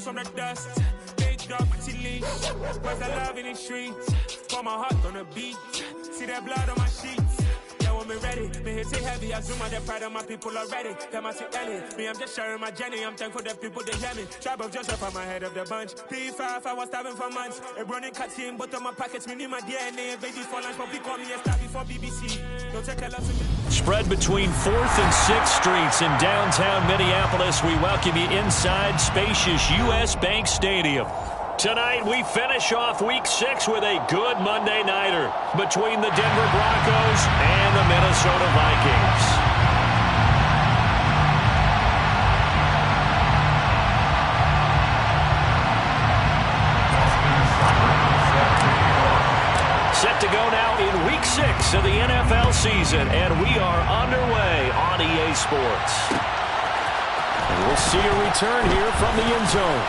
rise from the dust. Big dog, pretty leash. Where's the love in the streets? Pour my heart on the beat. See that blood on my sheets. Yeah, when me ready, me hit it heavy. I zoom out the pride of my people already. Them I see Ellie. Me, I'm just sharing my journey. I'm thankful that people they hear me. Tribe of Joseph, I'm ahead of the bunch. P5, I was starving for months. A running cut team, but on my pockets, me need my DNA. Baby for lunch, but we call me a star before BBC. Don't take a lot to me. Spread between 4th and 6th Streets in downtown Minneapolis. We welcome you inside spacious U.S. Bank Stadium. Tonight, we finish off Week 6 with a good Monday nighter between the Denver Broncos and the Minnesota Vikings. Set to go now in Week 6 of the NFL season, and we are underway on EA Sports. And we'll see a return here from the end zone.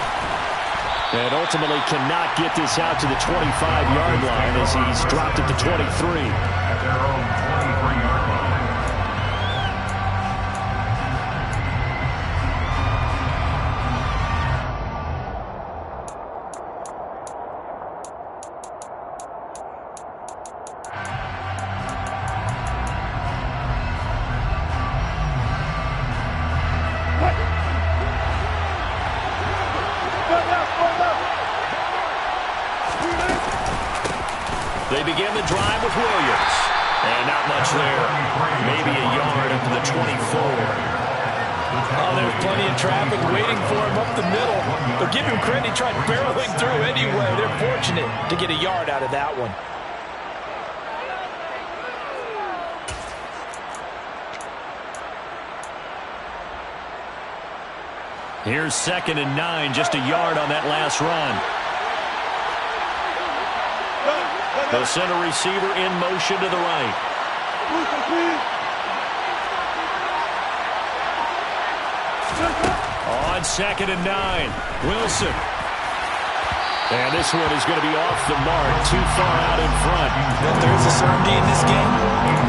And ultimately cannot get this out to the 25-yard line as he's dropped at the 23. At their own 23-yard line. They begin the drive with Williams. And not much there. Maybe a yard up to the 24. Oh, there's plenty of traffic waiting for him up the middle. But give him credit, he tried barreling through anyway. They're fortunate to get a yard out of that one. Here's 2nd and 9, just a yard on that last run. They'll send a receiver in motion to the right. On 2nd and 9, Wilson. And this one is going to be off the mark, too far out in front. If there's a certainty in this game,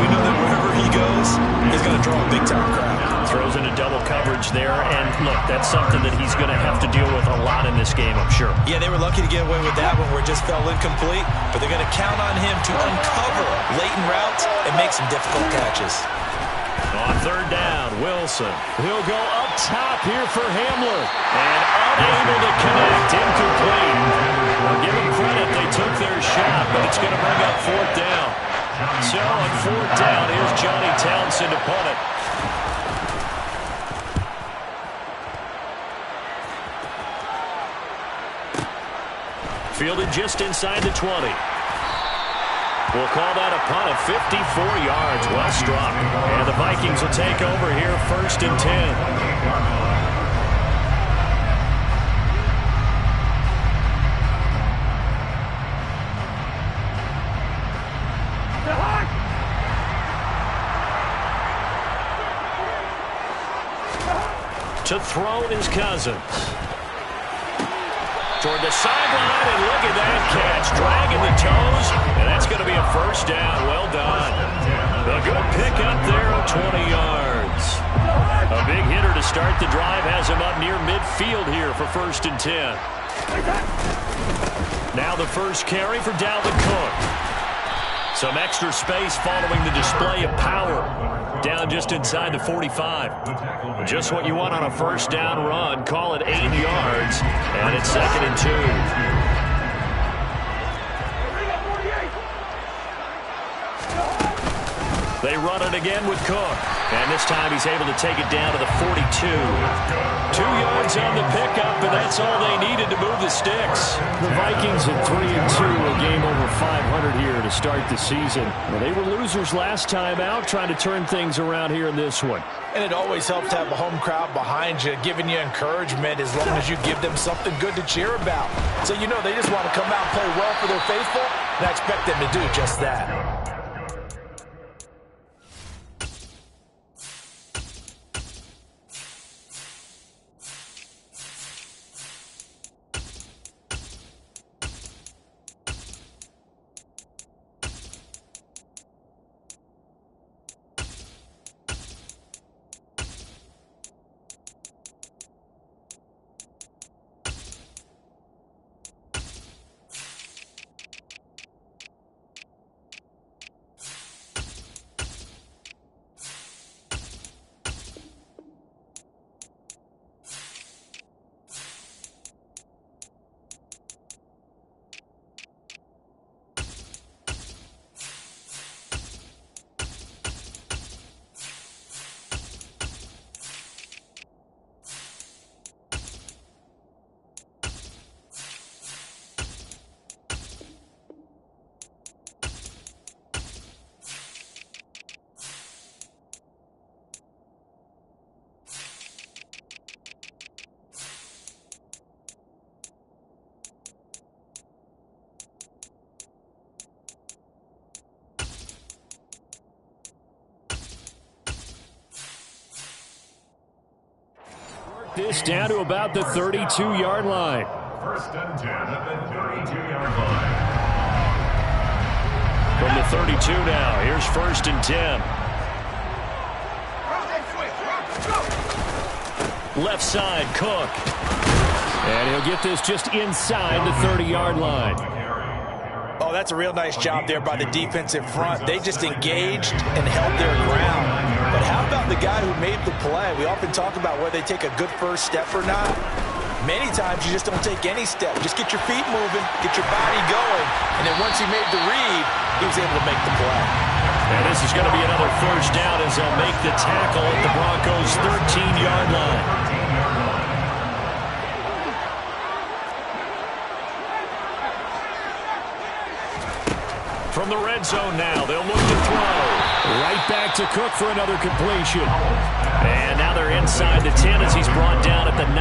we know that wherever he goes, he's going to draw a big-time crowd. Throws into double coverage there, and look, that's something that he's going to have to deal with a lot in this game, I'm sure. Yeah, they were lucky to get away with that one where it just fell incomplete, but they're going to count on him to uncover latent routes and make some difficult catches. On 3rd down, Wilson. He'll go up top here for Hamler. And unable to connect, incomplete. Well, give them credit, they took their shot, but it's going to bring up 4th down. So on 4th down, here's Johnny Townsend to punt it. Fielded just inside the 20. We'll call that a punt of 54 yards. Well struck. And the Vikings will take over here 1st and 10. To throw is Cousins. Toward the sideline, and look at that catch. Dragging the toes, and that's going to be a 1st down. Well done. A good pickup there of 20 yards. A big hitter to start the drive has him up near midfield here for 1st and 10. Now the first carry for Dalvin Cook. Some extra space following the display of power. Down just inside the 45. Just what you want on a 1st down run. Call it 8 yards. And it's 2nd and 2. They run it again with Cook. And this time he's able to take it down to the 42. 2 yards on the pickup, and that's all they needed to move the sticks. The Vikings at 3-2, a game over 500 here to start the season. Well, they were losers last time out, trying to turn things around here in this one. And it always helps to have a home crowd behind you, giving you encouragement as long as you give them something good to cheer about. So you know they just want to come out and play well for their faithful, and I expect them to do just that. This down to about the 32-yard line. First and 10 at the 32-yard line. From the 32 now, here's first and 10. Left side, Cook. And he'll get this just inside the 30-yard line. Oh, that's a real nice job there by the defensive front. They just engaged and held their ground. But how about the guy who made the play? We often talk about whether they take a good first step or not. Many times you just don't take any step. Just get your feet moving, get your body going, and then once he made the read, he was able to make the play. And this is going to be another first down as they'll make the tackle at the Broncos' 13-yard line. From the red zone now, they'll look to throw. Right back to Cook for another completion. And now they're inside the 10 as he's brought down at the 9.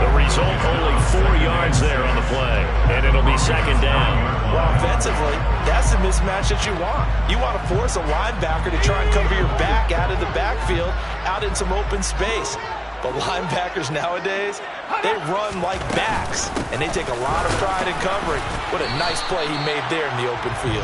The result, only 4 yards there on the play. And it'll be second down. Well, offensively, that's the mismatch that you want. You want to force a linebacker to try and cover your back out of the backfield, out in some open space. But linebackers nowadays, they run like backs, and they take a lot of pride in covering. What a nice play he made there in the open field.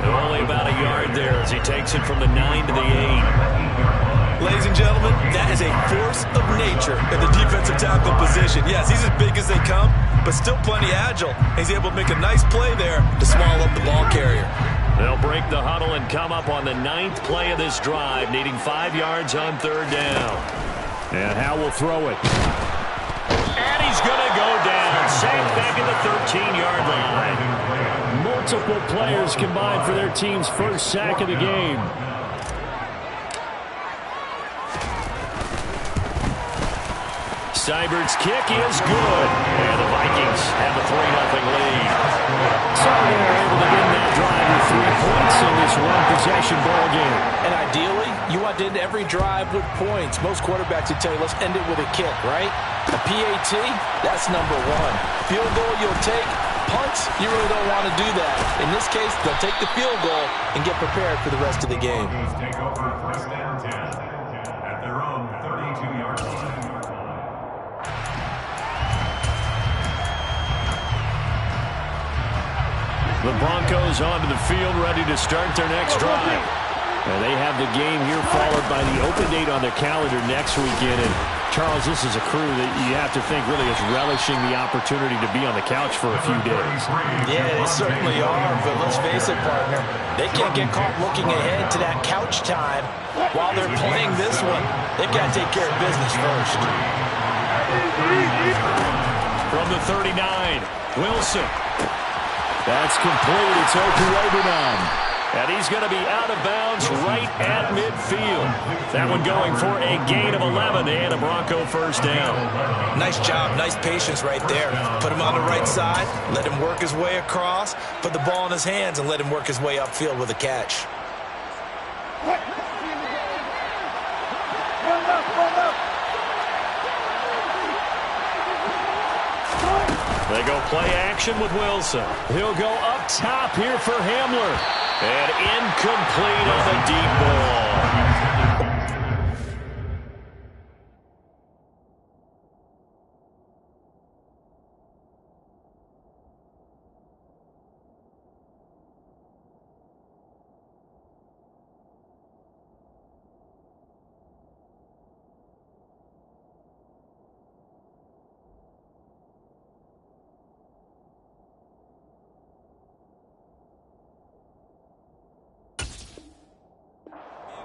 Only about a yard there as he takes it from the 9 to the 8. Ladies and gentlemen, that is a force of nature in the defensive tackle position. Yes, he's as big as they come, but still plenty agile. He's able to make a nice play there to swallow up the ball carrier. They'll break the huddle and come up on the 9th play of this drive, needing 5 yards on third down. And Howe will throw it. And he's going to go down. Sacked back at the 13-yard line. Multiple players combined for their team's first sack of the game. Seibert's kick is good. And the Vikings have a 3-0 lead. So they're able to end that drive with 3 points in this one-possession ball game. And ideally, you want to end every drive with points. Most quarterbacks would tell you, let's end it with a kick, right? A PAT, that's number 1. Field goal you'll take. Punts, you really don't want to do that. In this case, they'll take the field goal and get prepared for the rest of the game. Take over first and 10 at their own 32-yard line. The Broncos onto the field, ready to start their next drive. And they have the game here followed by the open date on their calendar next weekend. And Charles, this is a crew that you have to think really is relishing the opportunity to be on the couch for a few days. Yeah, they certainly are, but let's face it, partner. They can't get caught looking ahead to that couch time while they're playing this one. They've got to take care of business first. From the 39, Wilson. That's complete. It's Okurobunan. And he's going to be out of bounds right at midfield. That one going for a gain of 11 and a Bronco first down. Nice job. Nice patience right there. Put him on the right side. Let him work his way across. Put the ball in his hands and let him work his way upfield with a catch. They go play action with Wilson. He'll go up top here for Hamler. And incomplete on the deep ball.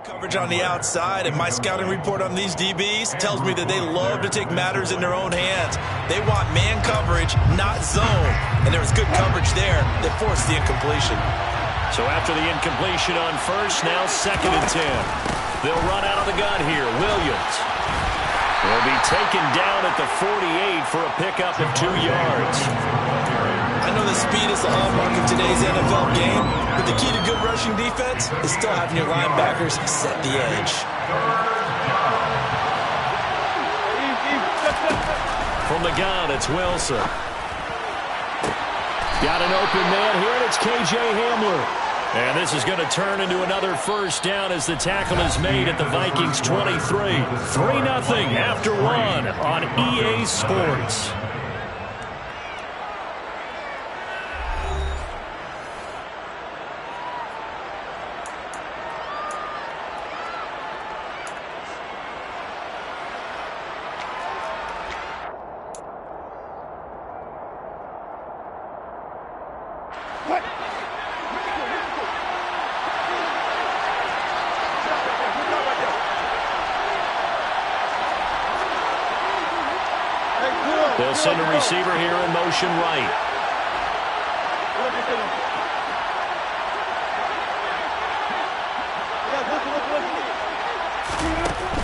Coverage on the outside, and my scouting report on these DBs tells me that they love to take matters in their own hands. They want man coverage, not zone. And there was good coverage there that forced the incompletion. So after the incompletion on first, now second and 10. They'll run out of the gun here. Williams will be taken down at the 48 for a pickup of 2 yards. I know that speed is the hallmark of today's NFL game, but the key to good rushing defense is still having your linebackers set the edge. From the gun, it's Wilson. Got an open man here, and it's K.J. Hamler. And this is going to turn into another first down as the tackle is made at the Vikings 23. 3-0 after 1 on EA Sports. They'll send a receiver here in motion right.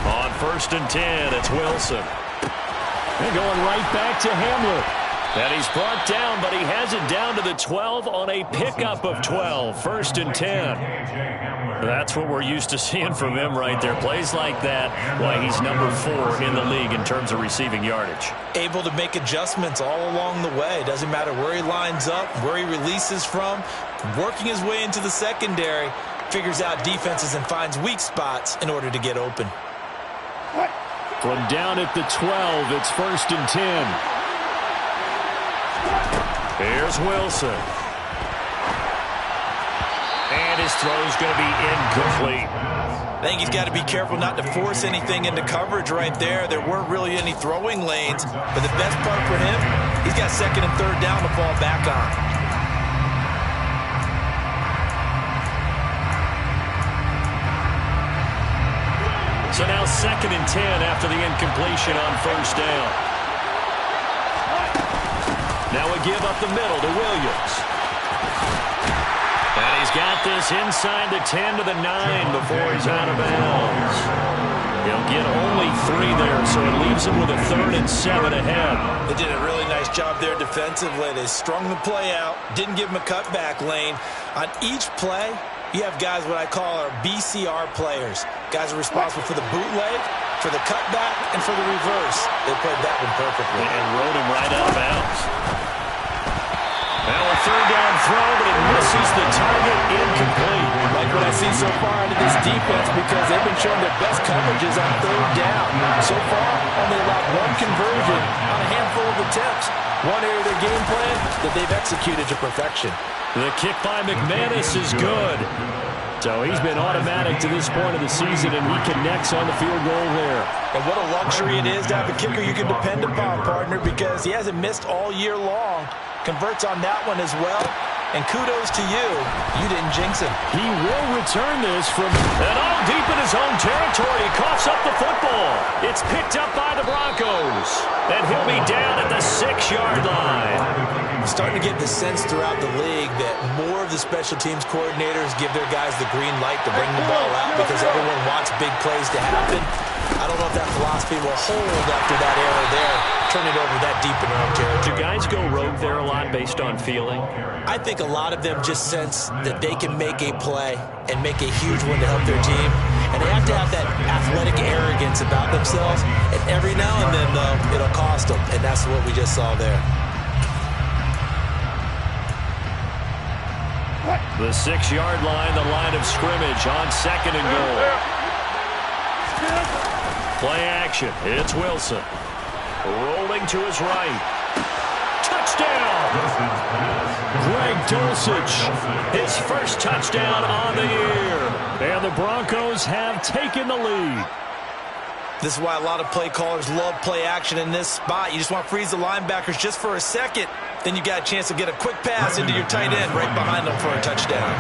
On 1st and 10, it's Wilson. And going right back to Hamler. And he's brought down, but he has it down to the 12 on a pickup of 12. 1st and 10. That's what we're used to seeing from him right there. Plays like that, why he's number 4 in the league in terms of receiving yardage. Able to make adjustments all along the way. Doesn't matter where he lines up, where he releases from. Working his way into the secondary. Figures out defenses and finds weak spots in order to get open. From down at the 12, it's 1st and 10. Here's Wilson. And his throw's going to be incomplete. I think he's got to be careful not to force anything into coverage right there. There weren't really any throwing lanes. But the best part for him, he's got 2nd and 3rd down to fall back on. So now 2nd and 10 after the incompletion on 1st down. Now a give up the middle to Williams. And he's got this inside the 10 to the 9 before he's out of bounds. He'll get only 3 there, so it leaves him with a 3rd and 7 ahead. They did a really nice job there defensively. They strung the play out, didn't give him a cutback lane. On each play, you have guys what I call our BCR players. Guys are responsible for the bootleg, for the cutback, and for the reverse. They played that one perfectly. And rode him right out of bounds. Now a 3rd down throw, but it misses the target, incomplete. Like what I've seen so far out of this defense because they've been showing their best coverages on 3rd down. So far, only allowed 1 conversion on a handful of attempts. One area of their game plan that they've executed to perfection. The kick by McManus is good. So he's been automatic to this point of the season, and he connects on the field goal there. And what a luxury it is to have a kicker you can depend upon, partner, because he hasn't missed all year long. Converts on that one as well. And kudos to you. You didn't jinx him. He will return this from and all deep in his own territory. He coughs up the football. It's picked up by the Broncos. And he'll be down at the 6-yard line. Starting to get the sense throughout the league that more of the special teams coordinators give their guys the green light to bring the ball out because everyone wants big plays to happen. I don't know if that philosophy will hold after that error there. Turn it over that deep in their own territory. Do guys go rogue there a lot based on feeling? I think a lot of them just sense that they can make a play and make a huge one to help their team. And they have to have that athletic arrogance about themselves. And every now and then, though, it'll cost them. And that's what we just saw there. The 6-yard line, the line of scrimmage on 2nd and goal. Play action. It's Wilson. Rolling to his right. Touchdown! Greg Dulcich, his first touchdown on the year. And the Broncos have taken the lead. This is why a lot of play callers love play action in this spot. You just want to freeze the linebackers just for a second. Then you got a chance to get a quick pass into your tight end right behind them for a touchdown.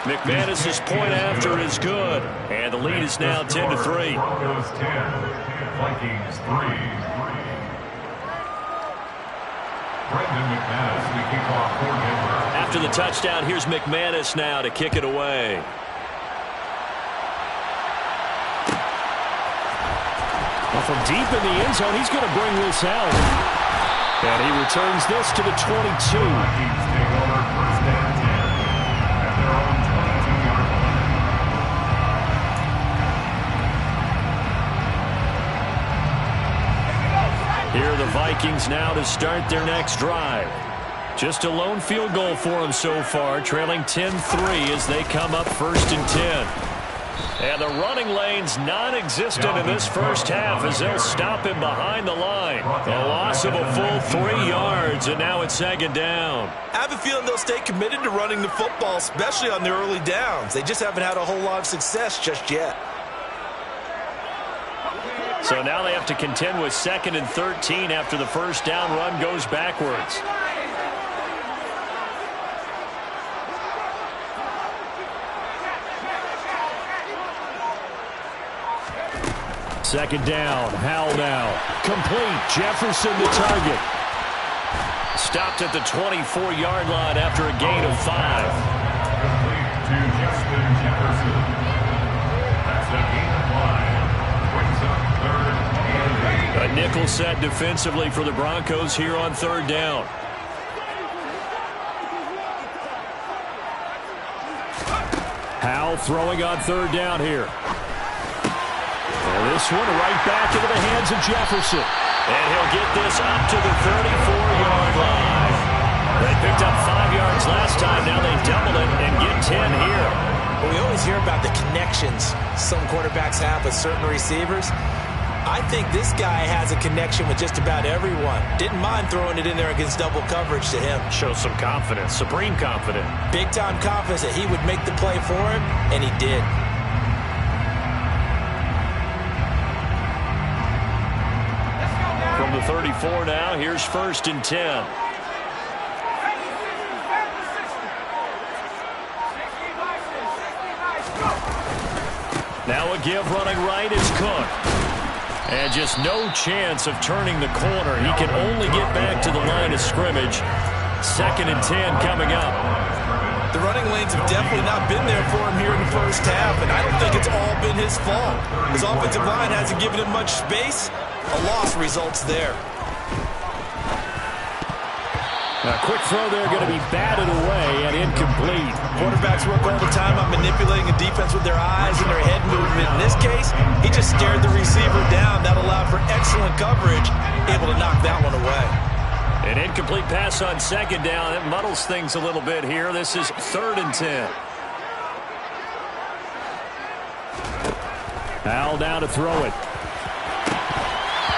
McManus's point after is good. And the lead is now 10-3. Broncos 10, Vikings 3. Brendan McManus, the kickoff coordinator. After the touchdown, here's McManus now to kick it away. Well, from deep in the end zone, he's going to bring this out. And he returns this to the 22. Vikings take over 1st and 10 at their own 22-yard line. Here are the Vikings now to start their next drive. Just a lone field goal for them so far, trailing 10-3 as they come up 1st and 10. And the running lane's non-existent in this first half as they'll stop him behind the line. A loss of a full 3 yards, and now it's 2nd down. I have a feeling they'll stay committed to running the football, especially on their early downs. They just haven't had a whole lot of success just yet. So now they have to contend with 2nd and 13 after the first down run goes backwards. Second down, Howell now. Complete, Jefferson the target. Stopped at the 24-yard line after a gain of 5. Complete to Justin Jefferson. That's a gain of 5. Brings up 3rd and 8. A nickel set defensively for the Broncos here on 3rd down. Howell throwing on 3rd down here. And this one right back into the hands of Jefferson. And he'll get this up to the 34-yard line. They picked up 5 yards last time. Now they double it and get 10 here. We always hear about the connections some quarterbacks have with certain receivers. I think this guy has a connection with just about everyone. Didn't mind throwing it in there against double coverage to him. Shows some confidence, supreme confidence. Big-time confidence that he would make the play for him, and he did. From the 34 now, here's 1st and 10. Now a give running right is Cook. And just no chance of turning the corner. He can only get back to the line of scrimmage. 2nd and 10 coming up. The running lanes have definitely not been there for him here in the first half, and I don't think it's all been his fault. His offensive line hasn't given him much space. A loss results there. A quick throw there going to be batted away and incomplete. Quarterbacks work all the time on manipulating a defense with their eyes and their head movement. In this case, he just stared the receiver down. That allowed for excellent coverage, able to knock that one away. An incomplete pass on 2nd down. It muddles things a little bit here. This is 3rd and 10. Howell down to throw it.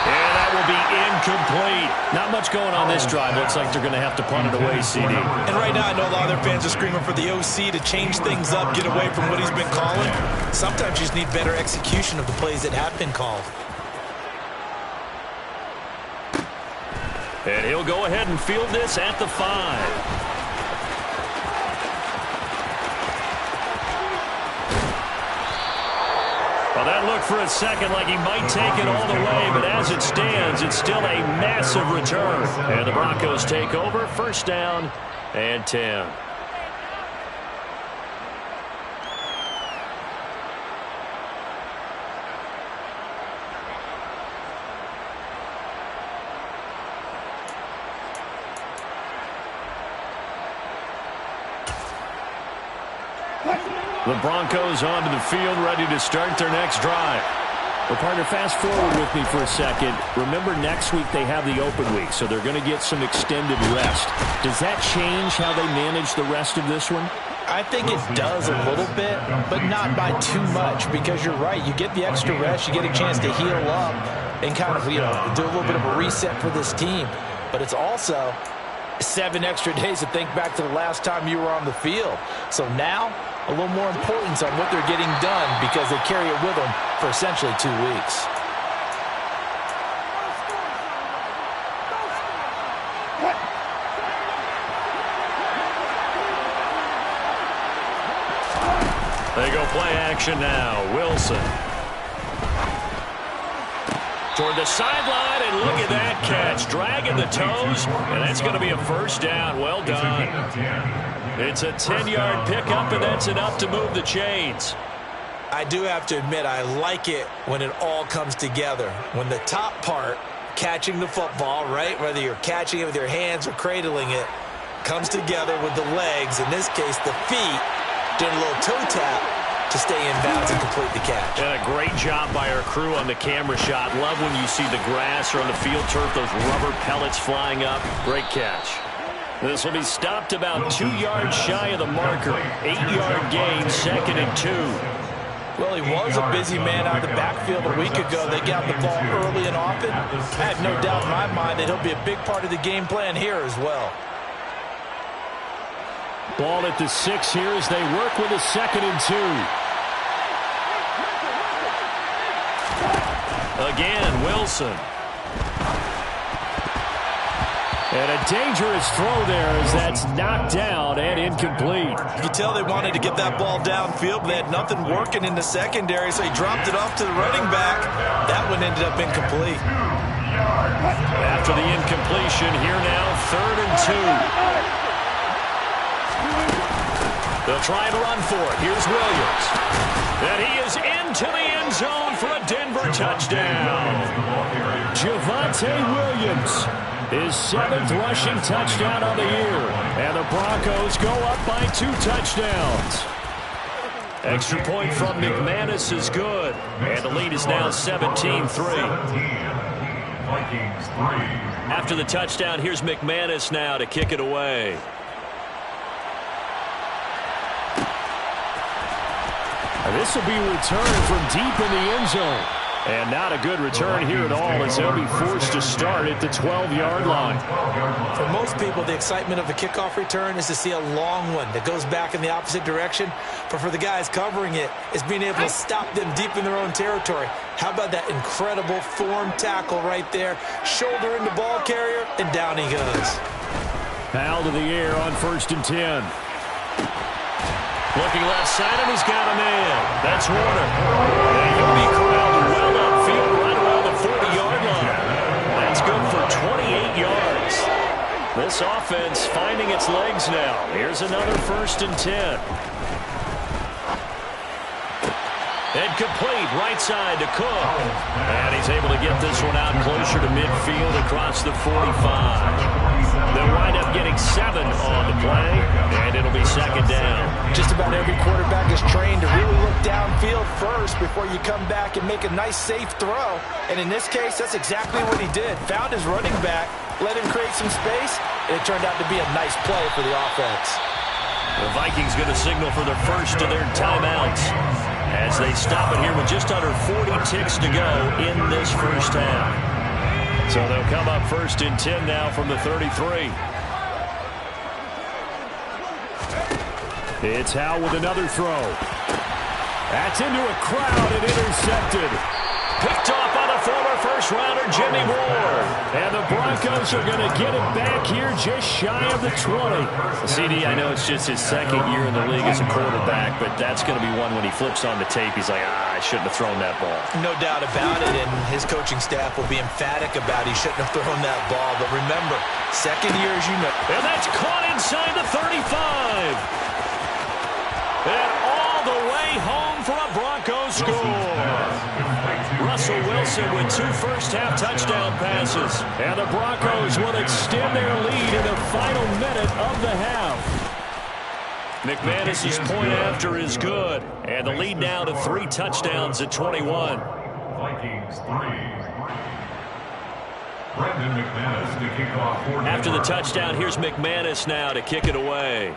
And that will be incomplete. Not much going on this drive. Looks like they're going to have to punt it away, CD. And right now I know a lot of their fans are screaming for the OC to change things up, get away from what he's been calling. Sometimes you just need better execution of the plays that have been called. And he'll go ahead and field this at the 5. Well, that looked for a second like he might take it all the way, but as it stands, it's still a massive return. And the Broncos take over, 1st down and 10. The Broncos onto the field, ready to start their next drive. Well, partner, fast forward with me for a second. Remember, next week they have the open week, so they're going to get some extended rest. Does that change how they manage the rest of this one? I think it does a little bit, but not by too much, because you're right. You get the extra rest, you get a chance to heal up and kind of, do a little bit of a reset for this team. But it's also 7 extra days to think back to the last time you were on the field. So now, a little more importance on what they're getting done because they carry it with them for essentially 2 weeks. They go play action now. Wilson. Toward the sideline, and look at that catch. Dragging the toes, and that's going to be a 1st down. Well done. It's a 10-yard pickup, and that's enough to move the chains. I do have to admit, I like it when it all comes together. When the top part, catching the football, right, whether you're catching it with your hands or cradling it, comes together with the legs, in this case the feet, doing a little toe tap to stay in bounds and complete the catch. And a great job by our crew on the camera shot. Love when you see the grass or on the field turf, those rubber pellets flying up. Great catch. This will be stopped about 2 yards shy of the marker. 8-yard gain, 2nd and 2. Well, he was a busy man out of the backfield a week ago. They got the ball early and often. I have no doubt in my mind that he'll be a big part of the game plan here as well. Ball at the 6 here as they work with a 2nd and 2. Again, Wilson. And a dangerous throw there as that's knocked down and incomplete. You can tell they wanted to get that ball downfield, but they had nothing working in the secondary, so he dropped it off to the running back. That one ended up incomplete. After the incompletion, here now, 3rd and 2. They'll try to run for it. Here's Williams. And he is into the end zone for a Denver touchdown. Javonte Williams, his 7th rushing touchdown of the year. And the Broncos go up by 2 touchdowns. Extra point from McManus is good. And the lead is now 17-3. After the touchdown, here's McManus now to kick it away. This will be returned from deep in the end zone. And not a good return here at all as they'll be forced to start at the 12-yard line. For most people, the excitement of a kickoff return is to see a long one that goes back in the opposite direction. But for the guys covering it, it's being able to stop them deep in their own territory. How about that incredible form tackle right there? Shoulder in the ball carrier, and down he goes. Foul to the air on 1st and 10. Looking left side, and he's got a man. That's Warner. And he'll be corralled well upfield right around the 40-yard line. That's good for 28 yards. This offense finding its legs now. Here's another 1st and 10. And complete right side to Cook. And he's able to get this one out closer to midfield across the 45. They'll wind up getting 7 on the play, and it'll be 2nd down. Just about every quarterback is trained to really look downfield first before you come back and make a nice, safe throw. And in this case, that's exactly what he did. Found his running back, let him create some space, and it turned out to be a nice play for the offense. The Vikings going to signal for their first of their timeouts as they stop it here with just under 40 ticks to go in this first half. So they'll come up 1st and 10 now from the 33. It's Howe with another throw. That's into a crowd and intercepted. Picked off by the former first-rounder Jimmy Ward. And the Broncos are going to get it back here just shy of the 20. CD, I know it's just his 2nd year in the league as a quarterback, but that's going to be one when he flips on the tape. He's like, I shouldn't have thrown that ball. No doubt about it, and his coaching staff will be emphatic about he shouldn't have thrown that ball. But remember, 2nd year, as you know. And that's caught inside the 35. And all the way home for a Broncos score. Russell Wilson with 2 first-half touchdown passes. And the Broncos will extend their lead in the final minute of the half. McManus's point after is good. And the lead now to 3 touchdowns at 21. Vikings 3. Brendan McManus to kick off for After the touchdown, here's McManus now to kick it away.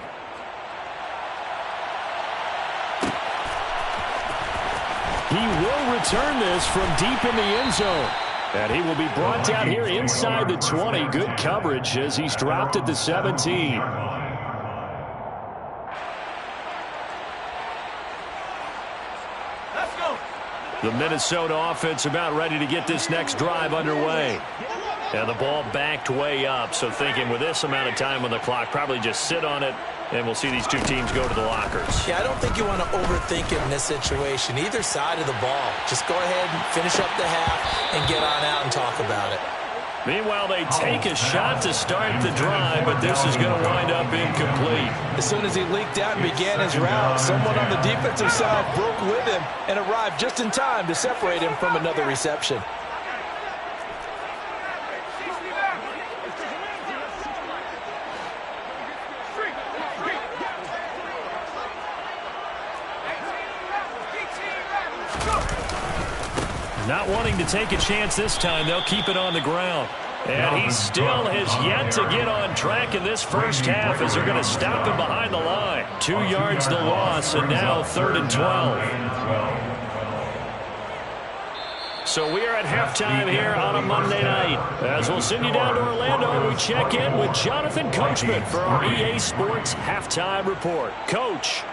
He will return this from deep in the end zone. And he will be brought down here inside the 20. Good coverage as he's dropped at the 17. The Minnesota offense about ready to get this next drive underway. And the ball backed way up, so thinking with this amount of time on the clock, probably just sit on it, and we'll see these two teams go to the lockers. Yeah, I don't think you want to overthink it in this situation. Either side of the ball. Just go ahead and finish up the half and get on out and talk about it. Meanwhile, they take a shot to start the drive, but this is going to wind up incomplete. As soon as he leaked out and began his route, someone on the defensive side broke with him and arrived just in time to separate him from another reception. Not wanting to take a chance this time, they'll keep it on the ground. And he still has yet to get on track in this first half as they're going to stop him behind the line. 2 yards the loss, and now 3rd and 12. So we are at halftime here on a Monday night. As we'll send you down to Orlando, we check in with Jonathan Coachman for our EA Sports Halftime Report. Coach.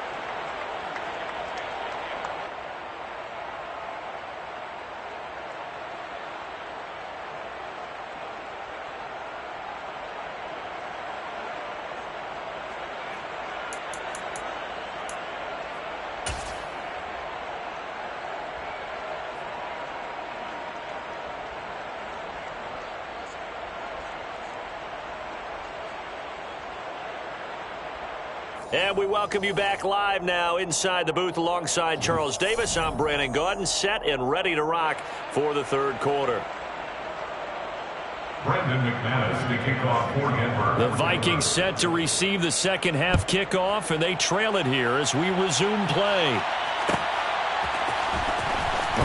And we welcome you back live now inside the booth alongside Charles Davis. I'm Brandon Gaudin, set and ready to rock for the third quarter. Brendan McManus to kick off for Denver. The Vikings set to receive the second half kickoff, and they trail it here as we resume play.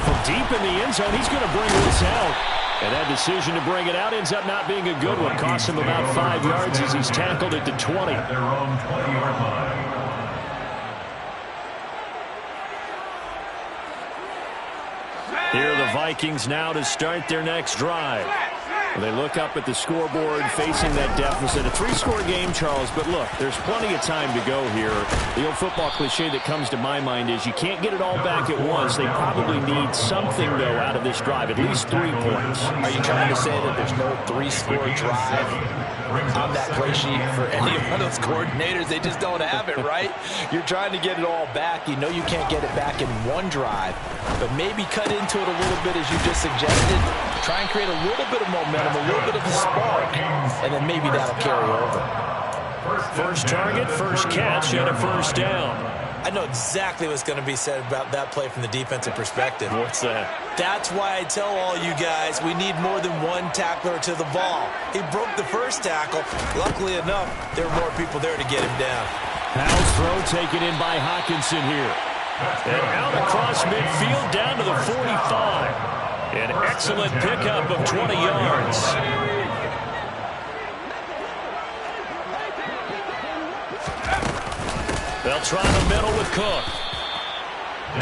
From deep in the end zone, he's going to bring this out. And that decision to bring it out ends up not being a good one. Costs him about 5 yards as he's tackled at the 20. At their own 20-yard line. Here are the Vikings now to start their next drive. They look up at the scoreboard facing that deficit. A 3-score game, Charles, but look, there's plenty of time to go here. The old football cliche that comes to my mind is you can't get it all back at once. They probably need something, though, out of this drive, at least 3 points. Are you trying to say that there's no 3-score drive on that play sheet for any one of those coordinators? They just don't have it, right? You're trying to get it all back. You know you can't get it back in one drive, but maybe cut into it a little bit as you just suggested. Try and create a little bit of momentum, a little bit of a spark, and then maybe that'll carry over. First target, first catch, and a first down. I know exactly what's going to be said about that play from the defensive perspective. What's that? That's why I tell all you guys we need more than one tackler to the ball. He broke the first tackle. Luckily enough, there were more people there to get him down. Howell's throw taken in by Hawkinson here. And out across midfield down to the 45. An excellent pickup of 20 yards. They'll try the middle with Cook.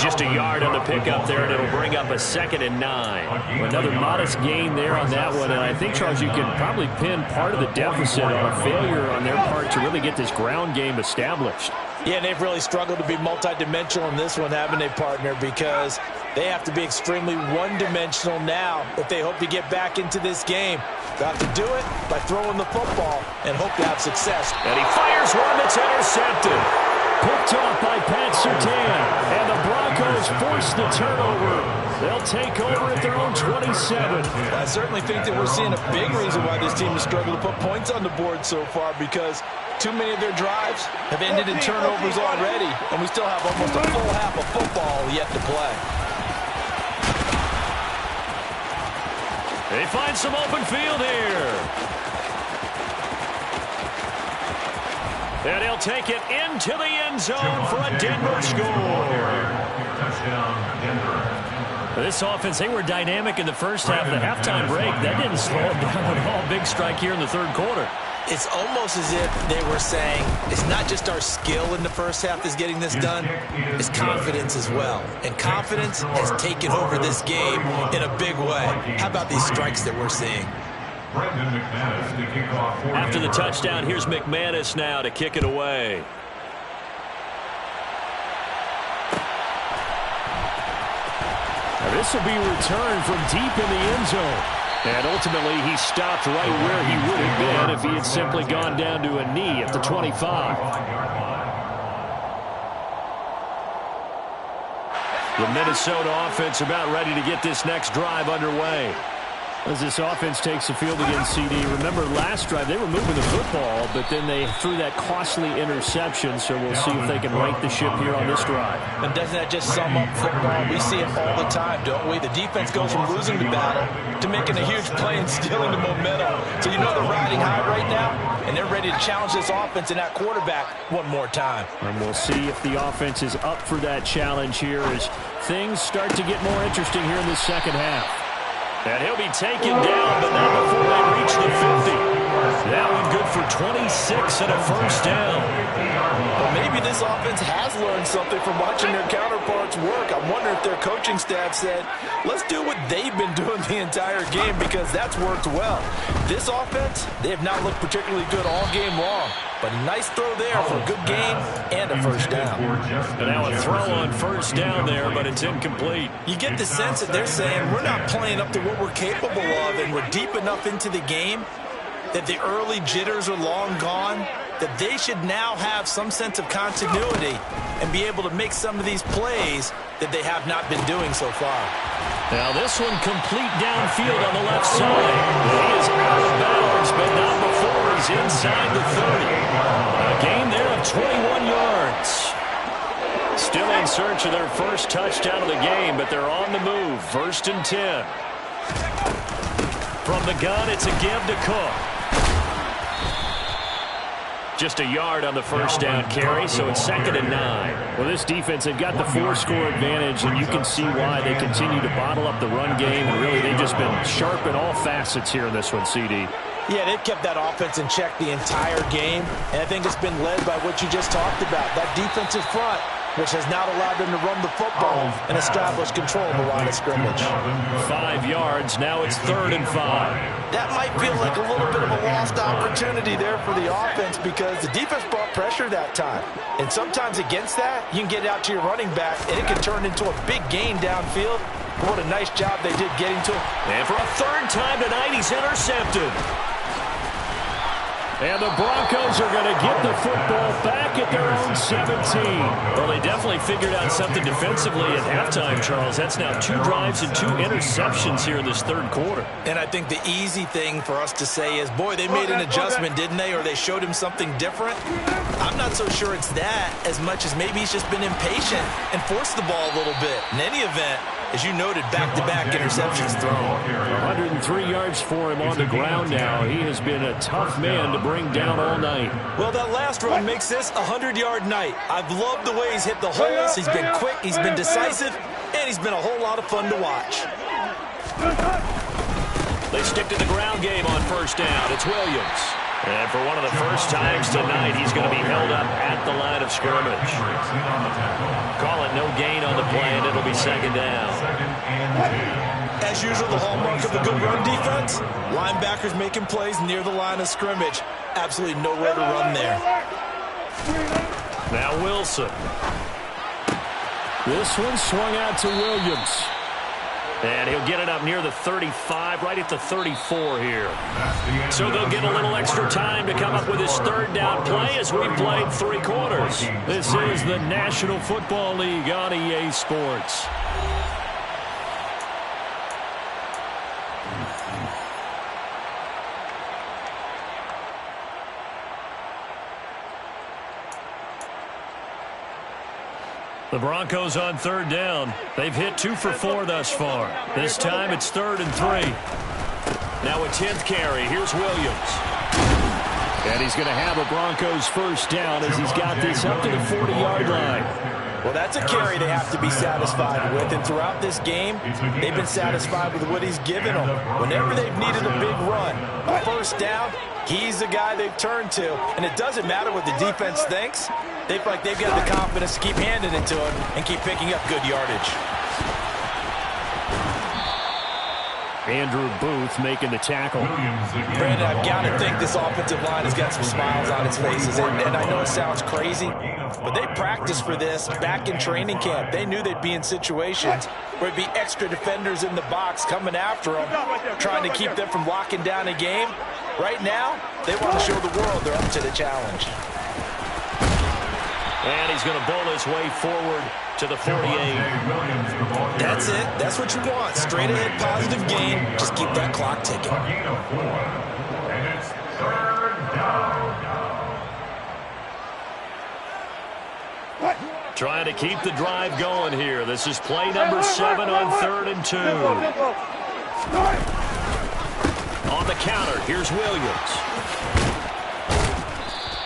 Just a yard on the pickup there, and it'll bring up a 2nd and 9. Another modest gain there on that one, and I think, Charles, you can probably pin part of the deficit on a failure on their part to really get this ground game established. Yeah, and they've really struggled to be multidimensional in this one, haven't they, partner? Because they have to be extremely one-dimensional now if they hope to get back into this game. They'll have to do it by throwing the football and hope to have success. And he fires one that's intercepted. Picked off by Pat Surtain. And the Broncos force the turnover. They'll take over at their own 27. I certainly think that we're seeing a big reason why this team has struggled to put points on the board so far, because too many of their drives have ended in turnovers already, and we still have almost a full half of football yet to play. They find some open field here. And he'll take it into the end zone for a Denver score. Touchdown, Denver. This offense, they were dynamic in the first half. The halftime break, that didn't slow them down at all. Big strike here in the third quarter. It's almost as if they were saying, it's not just our skill in the first half that's getting this done, it's confidence as well. And confidence has taken over this game in a big way. How about these strikes that we're seeing? Brendan McManus to kick off for After the Denver. touchdown, here's McManus now to kick it away. Now this will be returned from deep in the end zone. And ultimately, he stopped right where he would have been if he had simply gone down to a knee at the 25. The Minnesota offense about ready to get this next drive underway. As this offense takes the field against CD. Remember, last drive, they were moving the football, but then they threw that costly interception, so we'll see if they can right the ship here on this drive. And doesn't that just sum up football? We see it all the time, don't we? The defense goes from losing the battle to making a huge play and stealing the momentum. So you know they're riding high right now, and they're ready to challenge this offense and that quarterback one more time. And we'll see if the offense is up for that challenge here as things start to get more interesting here in the second half. And he'll be taken down, but not before they reach the 50. That one good for 26 and a first down. Well, maybe this offense has learned something from watching their counterparts work. I'm wondering if their coaching staff said, let's do what they've been doing the entire game, because that's worked well. This offense, they have not looked particularly good all game long. But a nice throw there for a good gain and a first down. And now a throw on first down there, but it's incomplete. You get the sense that they're saying we're not playing up to what we're capable of, and we're deep enough into the game that the early jitters are long gone, that they should now have some sense of continuity and be able to make some of these plays that they have not been doing so far. Now this one complete downfield on the left side. He is out of bounds, but not before he's inside the 30. A gain there of 21 yards. Still in search of their first touchdown of the game, but they're on the move. 1st and 10. From the gun, it's a give to Cook. Just a yard on the first down carry, so it's 2nd and 9. Well, this defense, they've got the 4-score advantage, and you can see why they continue to bottle up the run game, and really they've just been sharp in all facets here in this one, CD. Yeah, they've kept that offense in check the entire game, and I think it's been led by what you just talked about, that defensive front, which has not allowed them to run the football and establish control of the line of scrimmage. 5 yards, now it's 3rd and 5. That might feel like a little bit of a lost opportunity there for the offense, because the defense brought pressure that time. And sometimes against that, you can get out to your running back, and it can turn into a big gain downfield. What a nice job they did getting to him. And for a 3rd time tonight, he's intercepted. And the Broncos are going to get the football back at their own 17. Well, they definitely figured out something defensively at halftime, Charles. That's now 2 drives and 2 interceptions here in this 3rd quarter. And I think the easy thing for us to say is, boy, they made an adjustment, didn't they? Or they showed him something different. I'm not so sure it's that as much as maybe he's just been impatient and forced the ball a little bit. In any event, as you noted, back-to-back interceptions thrown. 103 yards for him on the ground now. He has been a tough man to bring down all night. Well, that last run makes this a 100-yard night. I've loved the way he's hit the holes. He's been quick, he's been decisive, and he's been a whole lot of fun to watch. They stick to the ground game on first down. It's Williams. And for one of the first times tonight, he's going to be held up at the line of scrimmage. Call it no gain on the play, and it'll be 2nd down. As usual, the hallmark of a good run defense, linebackers making plays near the line of scrimmage. Absolutely nowhere to run there. Now Wilson. This one swung out to Williams. And he'll get it up near the 35, right at the 34 here. So they'll get a little extra time to come up with his 3rd down play as we've played 3 quarters. This is the National Football League on EA Sports. The Broncos on 3rd down. They've hit 2 for 4 thus far. This time it's 3rd and 3. Now a 10th carry. Here's Williams. And he's going to have a Broncos first down as he's got this up to the 40-yard line. Well, that's a carry they have to be satisfied with. And throughout this game, they've been satisfied with what he's given them. Whenever they've needed a big run, a first down, he's the guy they've turned to. And it doesn't matter what the defense thinks. They feel like they've got the confidence to keep handing it to him and keep picking up good yardage. Andrew Booth making the tackle. Brandon, I've got to think this offensive line has got some smiles on its faces. And I know it sounds crazy, but they practiced for this back in training camp. They knew they'd be in situations where it'd be extra defenders in the box coming after them, trying to keep them from locking down a game. Right now, they want to show the world they're up to the challenge. And he's going to bowl his way forward to the 48. That's it. That's what you want. Straight ahead, positive gain. Just keep that clock ticking. And it's 3rd down. Trying to keep the drive going here. This is play number 7 on 3rd and 2. On the counter, here's Williams.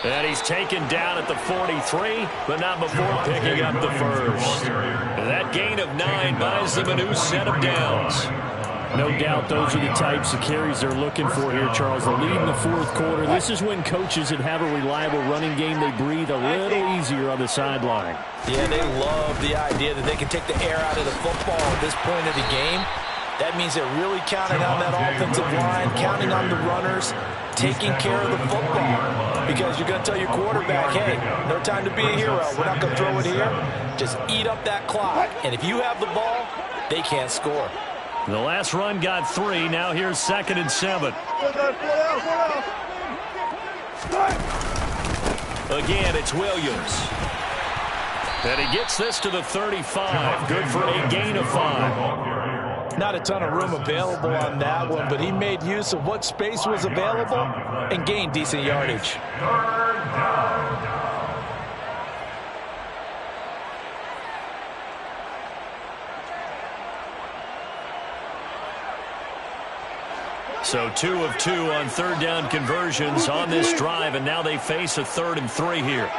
And he's taken down at the 43, but not before picking up the first. That gain of 9 buys them a new set of downs. No doubt those are the types of carries they're looking for here, Charles. The lead in the fourth quarter. This is when coaches that have a reliable running game, they breathe a little easier on the sideline. Yeah, they love the idea that they can take the air out of the football at this point of the game. That means they're really counting on that offensive line, counting on the runners, taking care of the football. Because you're going to tell your quarterback, hey, no time to be a hero. We're not going to throw it here. Just eat up that clock. And if you have the ball, they can't score. The last run got 3. Now here's 2nd and 7. Again, it's Williams. And he gets this to the 35. Good for a gain of 5. Not a ton of room available on that one, but he made use of what space was available and gained decent yardage. So 2 of 2 on 3rd down conversions on this drive, and now they face a 3rd and 3 here.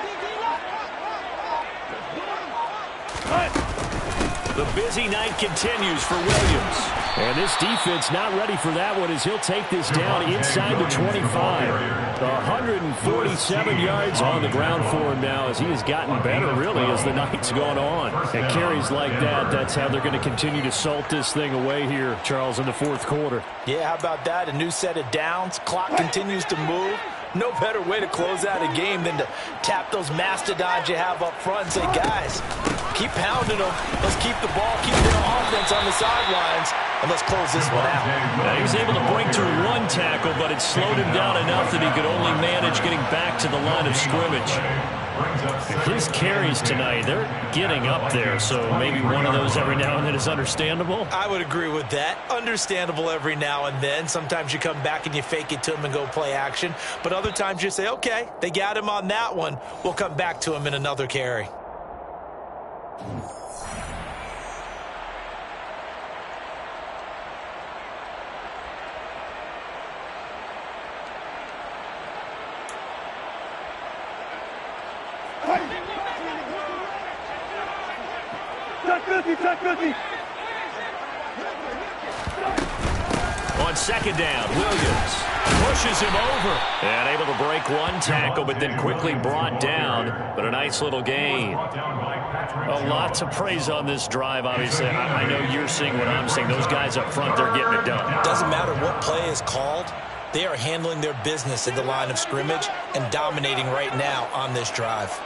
The busy night continues for Williams. And this defense not ready for that one as he'll take this down inside the 25. 147 yards on the ground for him now as he has gotten better, really, as the night's gone on. And carries like that, that's how they're going to continue to salt this thing away here, Charles, in the fourth quarter. Yeah, how about that? A new set of downs. Clock continues to move. No better way to close out a game than to tap those mastodons you have up front and say, guys, keep pounding them. Let's keep the ball, keep the offense on the sidelines, and let's close this one out. He was able to break through 1 tackle, but it slowed him down enough that he could only manage getting back to the line of scrimmage. His carries tonight, they're getting up there, so maybe one of those every now and then is understandable. I would agree with that. Understandable every now and then. Sometimes you come back and you fake it to him and go play action. But other times you say, okay, they got him on that one. We'll come back to him in another carry. On 2nd down, Williams pushes him over. And able to break 1 tackle, but then quickly brought down. But a nice little gain. A lot to praise on this drive, obviously. I know you're seeing what I'm seeing. Those guys up front, they're getting it done. Doesn't matter what play is called. They are handling their business at the line of scrimmage and dominating right now on this drive.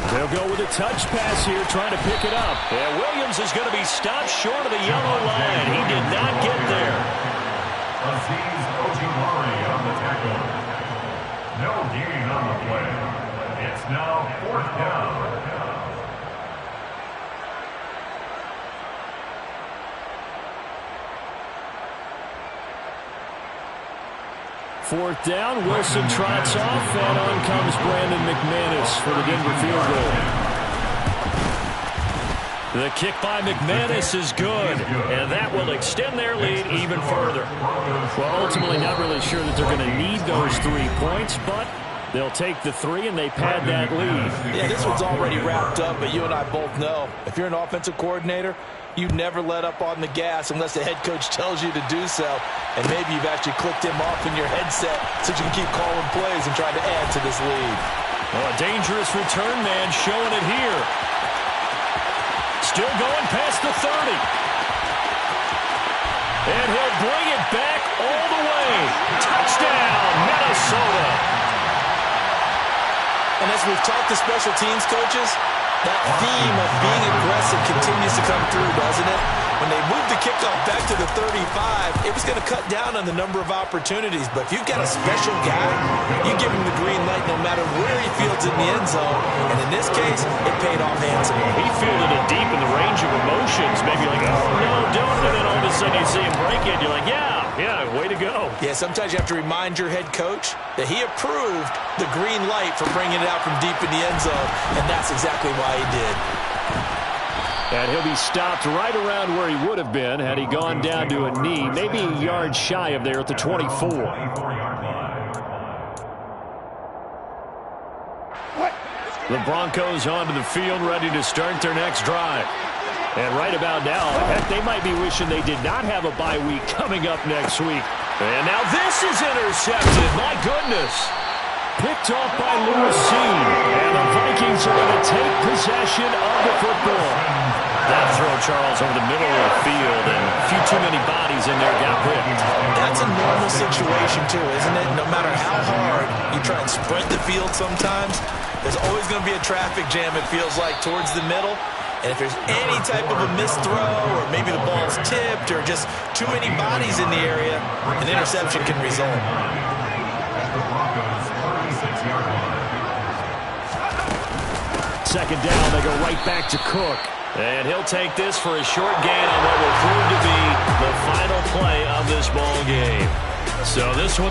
They'll go with a touch pass here, trying to pick it up. And Williams is going to be stopped short of the yellow line. He did not get there. Aziz Ojulari on the tackle. No gain on the play. It's now 4th down. 4th down, Wilson trots off, and on comes Brandon McManus for the Denver field goal. The kick by McManus is good, and that will extend their lead even further. Well, ultimately not really sure that they're going to need those 3 points, but they'll take the 3 and they pad that lead. Yeah, this one's already wrapped up, but you and I both know if you're an offensive coordinator, you never let up on the gas unless the head coach tells you to do so. And maybe you've actually clicked him off in your headset so you can keep calling plays and trying to add to this lead. Well, a dangerous return man showing it here. Still going past the 30. And he'll bring it back all the way. Touchdown, Minnesota. And as we've talked to special teams coaches, that theme of being aggressive continues to come through, doesn't it? When they moved the kickoff back to the 35, it was going to cut down on the number of opportunities. But if you've got a special guy, you give him the green light no matter where he fields in the end zone. And in this case, it paid off handsomely. He fielded it deep in the range of emotions. Maybe like, oh, no, don't. And then all of a sudden you see him break it. You're like, yeah, way to go. Yeah, sometimes you have to remind your head coach that he approved the green light for bringing it out from deep in the end zone. And that's exactly why he did. And he'll be stopped right around where he would have been had he gone down to a knee, maybe a yard shy of there at the 24. The Broncos onto the field, ready to start their next drive. And right about now, heck, they might be wishing they did not have a bye week coming up next week. And now this is intercepted. My goodness. Picked off by Lewis C. And the Vikings are going to take possession of the football. That throw, Charles, over the middle of the field, and a few too many bodies in there got picked. That's a normal situation, too, isn't it? No matter how hard you try and sprint the field sometimes, there's always going to be a traffic jam, it feels like, towards the middle. And if there's any type of a missed throw, or maybe the ball's tipped, or just too many bodies in the area, an interception can result. Second down, they go right back to Cook. And he'll take this for a short gain on what will prove to be the final play of this ball game. So this one